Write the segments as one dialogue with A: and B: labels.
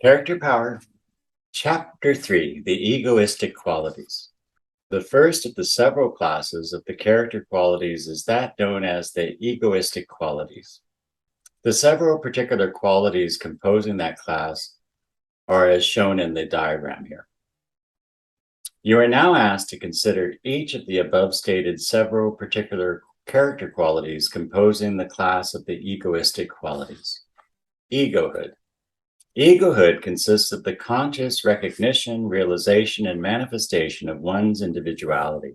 A: Character Power, Chapter 3, The Egoistic Qualities. The first of the several classes of the character qualities is that known as the egoistic qualities. The several particular qualities composing that class are as shown in the diagram here. You are now asked to consider each of the above stated several particular character qualities composing the class of the egoistic qualities. Egohood. Egohood consists of the conscious recognition, realization, and manifestation of one's individuality.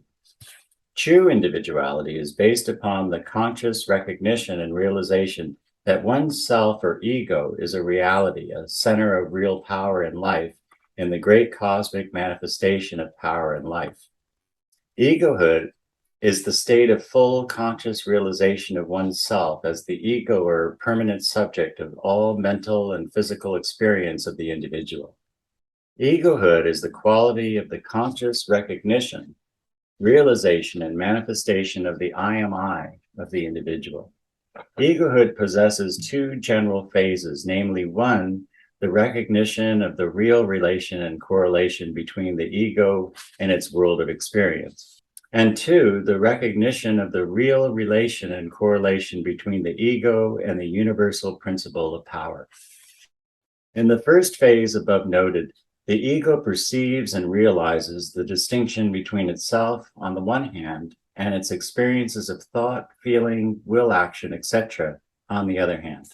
A: True individuality is based upon the conscious recognition and realization that one's self or ego is a reality, a center of real power in life, in the great cosmic manifestation of power in life. Egohood is the state of full conscious realization of oneself as the ego or permanent subject of all mental and physical experience of the individual. Egohood is the quality of the conscious recognition, realization, and manifestation of the I am I of the individual. Egohood possesses two general phases, namely one, the recognition of the real relation and correlation between the ego and its world of experience. And two, the recognition of the real relation and correlation between the ego and the universal principle of power. In the first phase above noted, the ego perceives and realizes the distinction between itself on the one hand and its experiences of thought, feeling, will action, etc. on the other hand.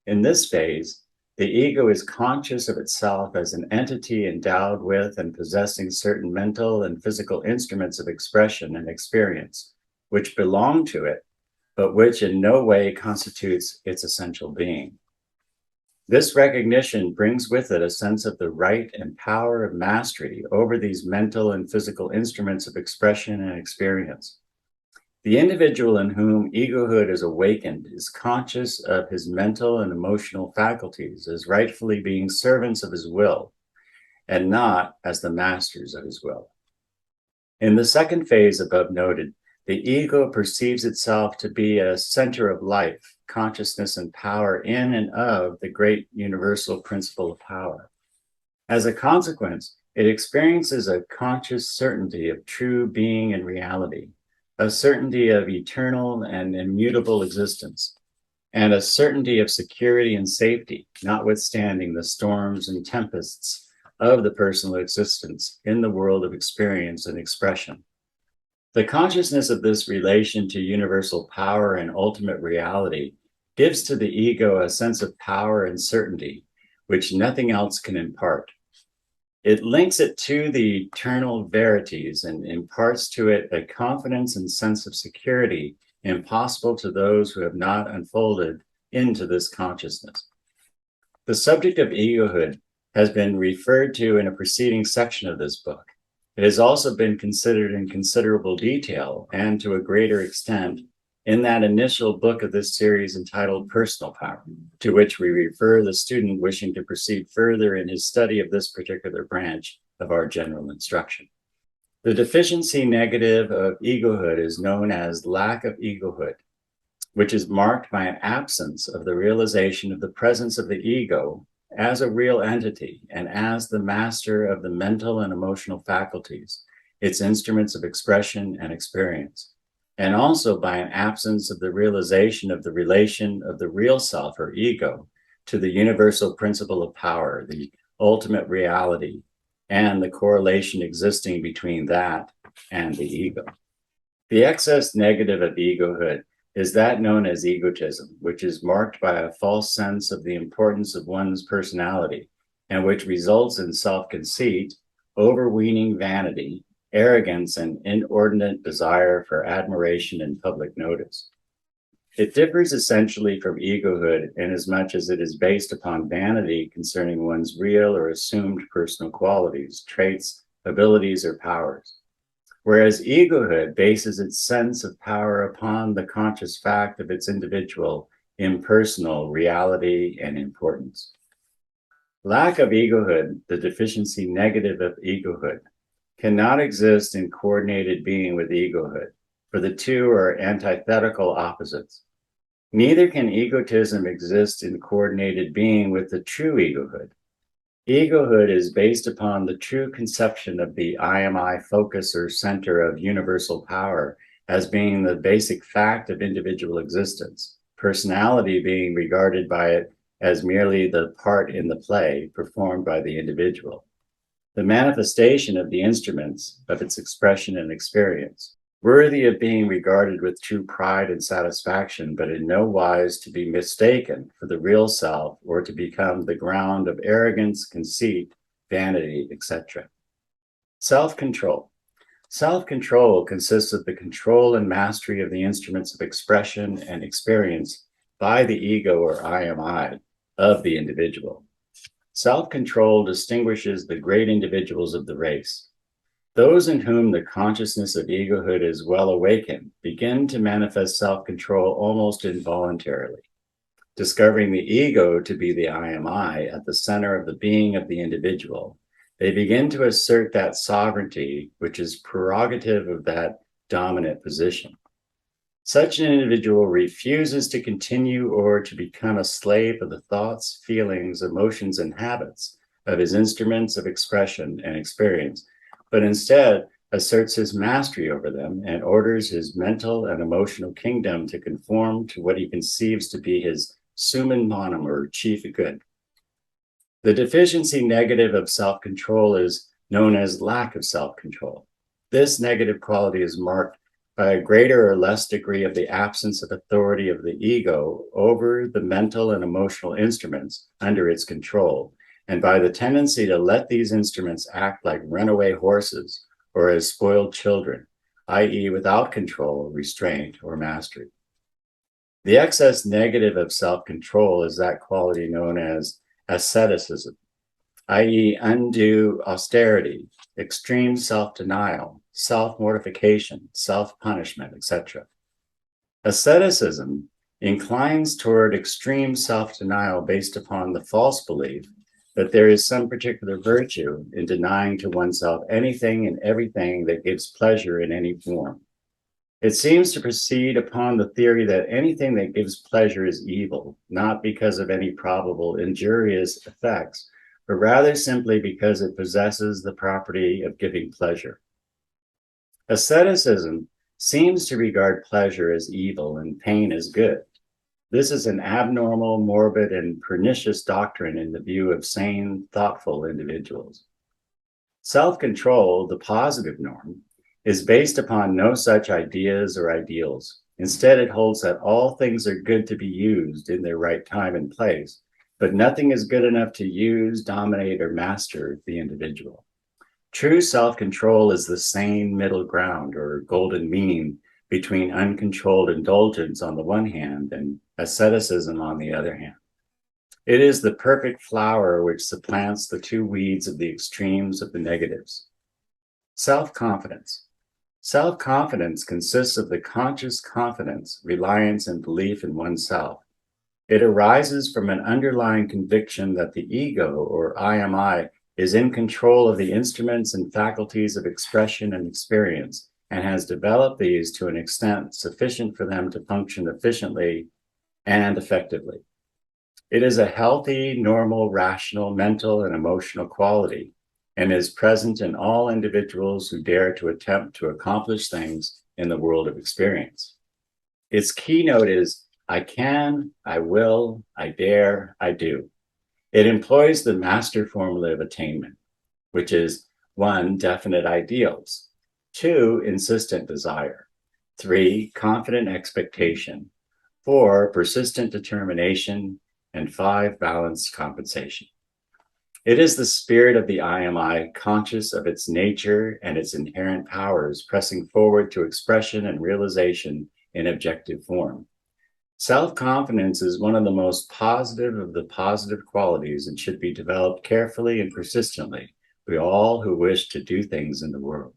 A: In this phase, the ego is conscious of itself as an entity endowed with and possessing certain mental and physical instruments of expression and experience, which belong to it, but which in no way constitutes its essential being. This recognition brings with it a sense of the right and power of mastery over these mental and physical instruments of expression and experience. The individual in whom egohood is awakened is conscious of his mental and emotional faculties as rightfully being servants of his will, and not as the masters of his will. In the second phase above noted, the ego perceives itself to be a center of life, consciousness, and power in and of the great universal principle of power. As a consequence, it experiences a conscious certainty of true being and reality, a certainty of eternal and immutable existence, and a certainty of security and safety, notwithstanding the storms and tempests of the personal existence in the world of experience and expression. The consciousness of this relation to universal power and ultimate reality gives to the ego a sense of power and certainty, which nothing else can impart. It links it to the eternal verities and imparts to it a confidence and sense of security impossible to those who have not unfolded into this consciousness. The subject of egohood has been referred to in a preceding section of this book. It has also been considered in considerable detail and to a greater extent in that initial book of this series entitled Personal Power, to which we refer the student wishing to proceed further in his study of this particular branch of our general instruction. The deficiency negative of egohood is known as lack of egohood, which is marked by an absence of the realization of the presence of the ego as a real entity and as the master of the mental and emotional faculties, its instruments of expression and experience, and also by an absence of the realization of the relation of the real self or ego to the universal principle of power, the ultimate reality, and the correlation existing between that and the ego. The excess negative of egohood is that known as egotism, which is marked by a false sense of the importance of one's personality, and which results in self-conceit, overweening vanity, arrogance, and inordinate desire for admiration and public notice. It differs essentially from egohood inasmuch as it is based upon vanity concerning one's real or assumed personal qualities, traits, abilities, or powers, whereas egohood bases its sense of power upon the conscious fact of its individual, impersonal reality and importance. Lack of egohood, the deficiency negative of egohood, cannot exist in coordinated being with egohood, for the two are antithetical opposites. Neither can egotism exist in coordinated being with the true egohood. Egohood is based upon the true conception of the I am I focus or center of universal power as being the basic fact of individual existence, personality being regarded by it as merely the part in the play performed by the individual, the manifestation of the instruments of its expression and experience, worthy of being regarded with true pride and satisfaction, but in no wise to be mistaken for the real self or to become the ground of arrogance, conceit, vanity, etc. Self-control. Self-control consists of the control and mastery of the instruments of expression and experience by the ego or I am I of the individual. Self-control distinguishes the great individuals of the race. Those in whom the consciousness of egohood is well awakened begin to manifest self-control almost involuntarily, discovering the ego to be the I am I at the center of the being of the individual. They begin to assert that sovereignty, which is prerogative of that dominant position. Such an individual refuses to continue or to become a slave of the thoughts, feelings, emotions, and habits of his instruments of expression and experience, but instead asserts his mastery over them and orders his mental and emotional kingdom to conform to what he conceives to be his summum bonum or chief good. The deficiency negative of self-control is known as lack of self-control. This negative quality is marked by a greater or less degree of the absence of authority of the ego over the mental and emotional instruments under its control, and by the tendency to let these instruments act like runaway horses or as spoiled children, i.e., without control, restraint, or mastery. The excess negative of self-control is that quality known as asceticism, i.e., undue austerity, extreme self-denial, self-mortification, self-punishment, etc. Asceticism inclines toward extreme self-denial based upon the false belief that there is some particular virtue in denying to oneself anything and everything that gives pleasure in any form. It seems to proceed upon the theory that anything that gives pleasure is evil, not because of any probable injurious effects, but rather simply because it possesses the property of giving pleasure. Asceticism seems to regard pleasure as evil and pain as good. This is an abnormal, morbid, and pernicious doctrine in the view of sane, thoughtful individuals. Self-control, the positive norm, is based upon no such ideas or ideals. Instead, it holds that all things are good to be used in their right time and place, but nothing is good enough to use, dominate, or master the individual. True self-control is the sane middle ground or golden mean between uncontrolled indulgence on the one hand and asceticism on the other hand. It is the perfect flower which supplants the two weeds of the extremes of the negatives. Self-confidence. Self-confidence consists of the conscious confidence, reliance, and belief in oneself. It arises from an underlying conviction that the ego, or I am I, is in control of the instruments and faculties of expression and experience, and has developed these to an extent sufficient for them to function efficiently and effectively. It is a healthy, normal, rational, mental, and emotional quality, and is present in all individuals who dare to attempt to accomplish things in the world of experience. Its keynote is, I can, I will, I dare, I do. It employs the master formula of attainment, which is 1, definite ideals, 2, insistent desire, 3, confident expectation, 4, persistent determination, and 5, balanced compensation. It is the spirit of the I am I, conscious of its nature and its inherent powers, pressing forward to expression and realization in objective form. Self-confidence is one of the most positive of the positive qualities and should be developed carefully and persistently by all who wish to do things in the world.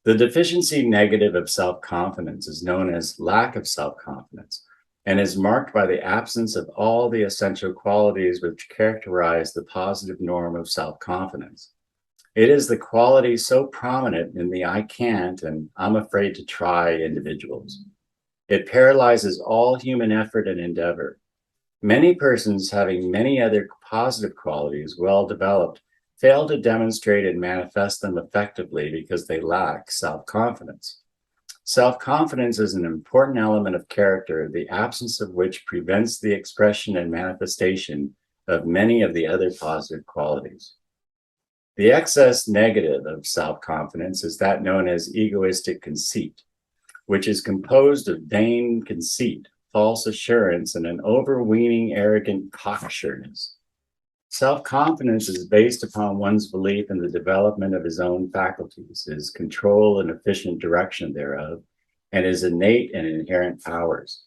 A: The deficiency negative of self-confidence is known as lack of self-confidence and is marked by the absence of all the essential qualities which characterize the positive norm of self-confidence. It is the quality so prominent in the I can't and I'm afraid to try individuals. It paralyzes all human effort and endeavor. Many persons having many other positive qualities well developed fail to demonstrate and manifest them effectively because they lack self-confidence. Self-confidence is an important element of character, the absence of which prevents the expression and manifestation of many of the other positive qualities. The excess negative of self-confidence is that known as egoistic conceit, which is composed of vain conceit, false assurance, and an overweening, arrogant cocksureness. Self-confidence is based upon one's belief in the development of his own faculties, his control and efficient direction thereof, and his innate and inherent powers.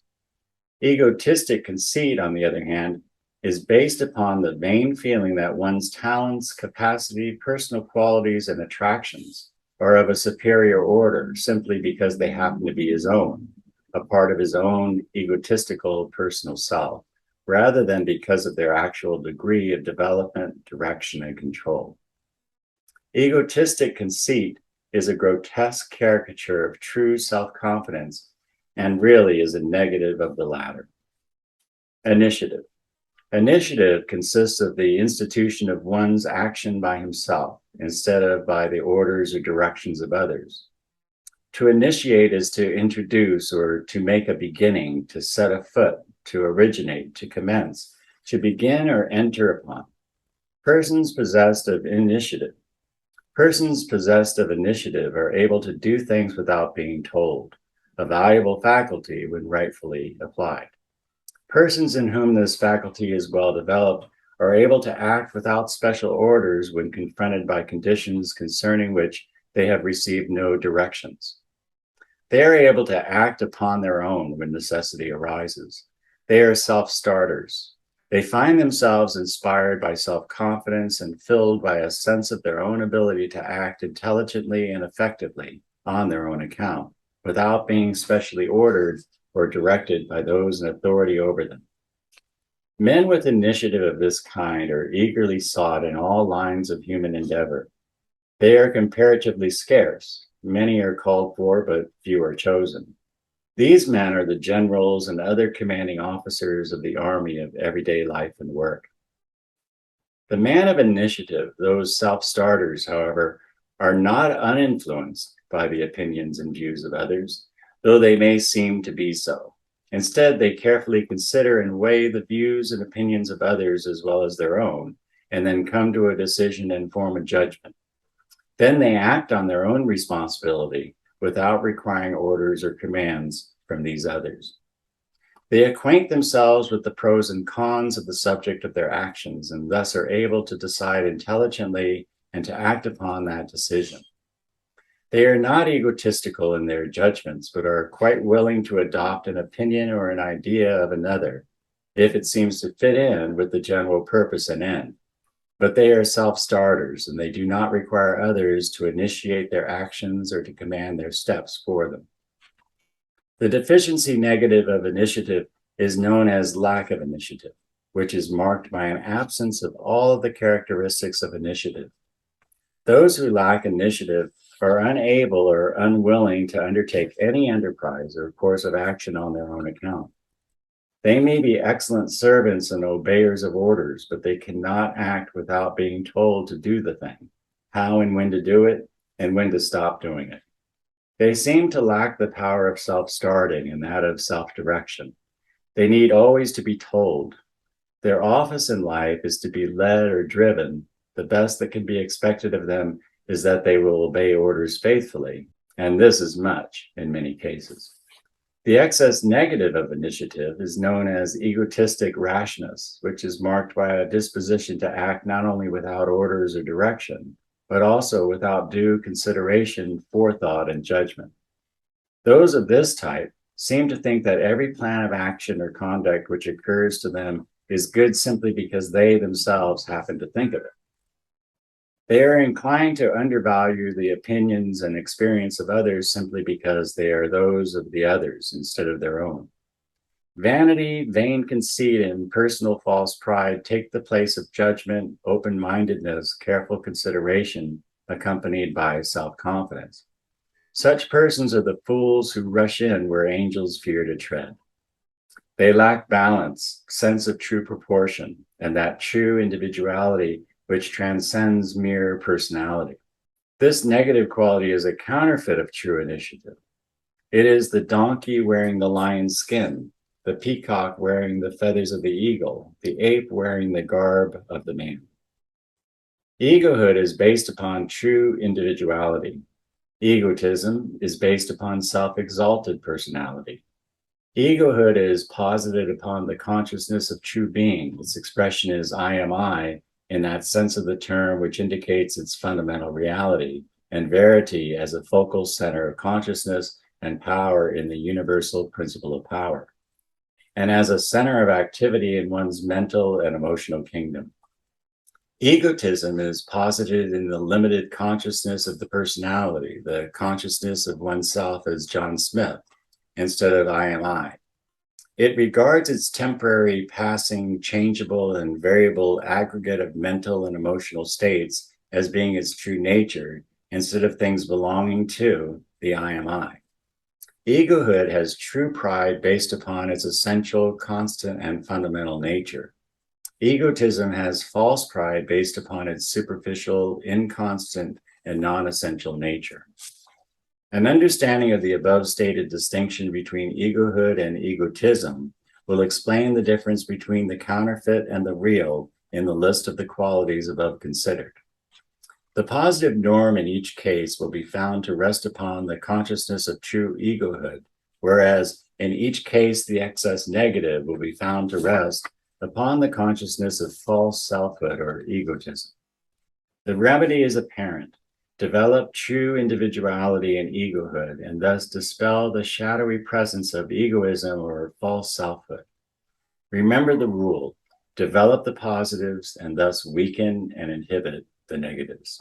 A: Egotistic conceit, on the other hand, is based upon the vain feeling that one's talents, capacity, personal qualities, and attractions are of a superior order simply because they happen to be his own, a part of his own egotistical personal self, rather than because of their actual degree of development, direction, and control. Egotistic conceit is a grotesque caricature of true self-confidence and really is a negative of the latter. Initiative. Initiative consists of the institution of one's action by himself instead of by the orders or directions of others. To initiate is to introduce or to make a beginning, to set a foot, to originate, to commence, to begin or enter upon. Persons possessed of initiative are able to do things without being told, a valuable faculty when rightfully applied. Persons in whom this faculty is well developed are able to act without special orders when confronted by conditions concerning which they have received no directions. They are able to act upon their own when necessity arises. They are self-starters. They find themselves inspired by self-confidence and filled by a sense of their own ability to act intelligently and effectively on their own account, without being specially ordered or directed by those in authority over them. Men with initiative of this kind are eagerly sought in all lines of human endeavor. They are comparatively scarce. Many are called for, but few are chosen. These men are the generals and other commanding officers of the army of everyday life and work. The man of initiative, those self-starters, however, are not uninfluenced by the opinions and views of others, though they may seem to be so. Instead, they carefully consider and weigh the views and opinions of others as well as their own, and then come to a decision and form a judgment. Then they act on their own responsibility without requiring orders or commands from these others. They acquaint themselves with the pros and cons of the subject of their actions and thus are able to decide intelligently and to act upon that decision. They are not egotistical in their judgments, but are quite willing to adopt an opinion or an idea of another if it seems to fit in with the general purpose and end. But they are self-starters, and they do not require others to initiate their actions or to command their steps for them. The deficiency negative of initiative is known as lack of initiative, which is marked by an absence of all of the characteristics of initiative. Those who lack initiative are unable or unwilling to undertake any enterprise or course of action on their own account. They may be excellent servants and obeyers of orders, but they cannot act without being told to do the thing, how and when to do it, and when to stop doing it. They seem to lack the power of self-starting and that of self-direction. They need always to be told. Their office in life is to be led or driven. The best that can be expected of them is that they will obey orders faithfully, and this is much in many cases. The excess negative of initiative is known as egotistic rashness, which is marked by a disposition to act not only without orders or direction, but also without due consideration, forethought, and judgment. Those of this type seem to think that every plan of action or conduct which occurs to them is good simply because they themselves happen to think of it. They are inclined to undervalue the opinions and experience of others simply because they are those of the others instead of their own. Vanity, vain conceit, and personal false pride take the place of judgment, open-mindedness, careful consideration, accompanied by self-confidence. Such persons are the fools who rush in where angels fear to tread. They lack balance, sense of true proportion, and that true individuality which transcends mere personality. This negative quality is a counterfeit of true initiative. It is the donkey wearing the lion's skin, the peacock wearing the feathers of the eagle, the ape wearing the garb of the man. Egohood is based upon true individuality. Egotism is based upon self-exalted personality. Egohood is posited upon the consciousness of true being. Its expression is I am I, in that sense of the term which indicates its fundamental reality and verity as a focal center of consciousness and power in the universal principle of power, and as a center of activity in one's mental and emotional kingdom. Egotism is posited in the limited consciousness of the personality, the consciousness of oneself as John Smith, instead of I am I. It regards its temporary, passing, changeable, and variable aggregate of mental and emotional states as being its true nature, instead of things belonging to the I am I. Egohood has true pride based upon its essential, constant, and fundamental nature. Egotism has false pride based upon its superficial, inconstant, and non-essential nature. An understanding of the above stated distinction between egohood and egotism will explain the difference between the counterfeit and the real in the list of the qualities above considered. The positive norm in each case will be found to rest upon the consciousness of true egohood, whereas in each case the excess negative will be found to rest upon the consciousness of false selfhood or egotism. The remedy is apparent. Develop true individuality and egohood, and thus dispel the shadowy presence of egoism or false selfhood. Remember the rule: develop the positives and thus weaken and inhibit the negatives.